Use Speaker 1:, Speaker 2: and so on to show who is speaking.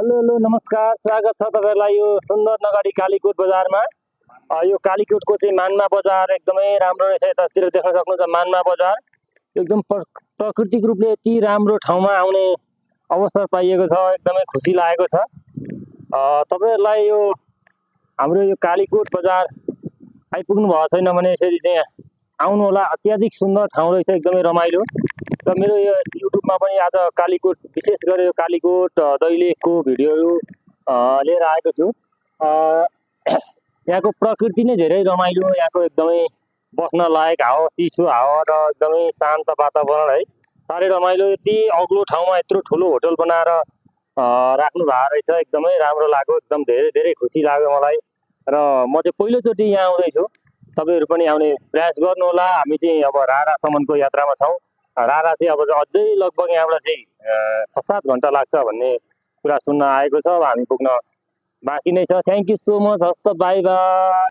Speaker 1: Hello hello नमस्कार, स्वागत छ तपाईँहरूलाई यो सुन्दर नगरी कालीकोट बजारमा। यो कालीकोटको चाहिँ मानमा बजार एकदमै राम्रो रहेछ। यतातिर देख्न सक्नुहुन्छ मानमा बजार एकदम प्राकृतिक रूपले यति राम्रो ठाउँमा आउने अवसर पाइएको छ, एकदमै खुसी लागेको छ। तपाईँहरूलाई यो हाम्रो यो कालीकोट बजार आइपुग्नु भएको छैन भने यसरी चाहिँ आउनु होला। अत्याधिक सुन्दर ठाउँ रहेछ, एकदमै रमाइलो। र मेरो यो युट्युबमा पनि आज कालीकोट, विशेष गरेर यो कालीकोट दैलेखको भिडियोहरू लिएर आएको छु। यहाँको प्रकृति नै धेरै रमाइलो, यहाँको एकदमै बस्न लायक हावा, चिसो हावा र एकदमै शान्त वातावरण है, साह्रै रमाइलो। यति अग्लो ठाउँमा यत्रो ठुलो होटल बनाएर राख्नु भएको रहेछ, एकदमै राम्रो लाग्यो, एकदम धेरै धेरै खुसी लाग्यो मलाई। र म चाहिँ पहिलोचोटि यहाँ आउँदैछु, तपाईँहरू पनि आउने प्रयास गर्नुहोला। हामी चाहिँ अब रारासम्मको यात्रामा छौँ। रारा चाहिँ अब अझै लगभग यहाँबाट चाहिँ 6-7 घन्टा लाग्छ भन्ने कुरा सुन्न आएको छ। अब हामी पुग्न बाँकी नै छ। Thank you so much. हस्त, बाई बाई।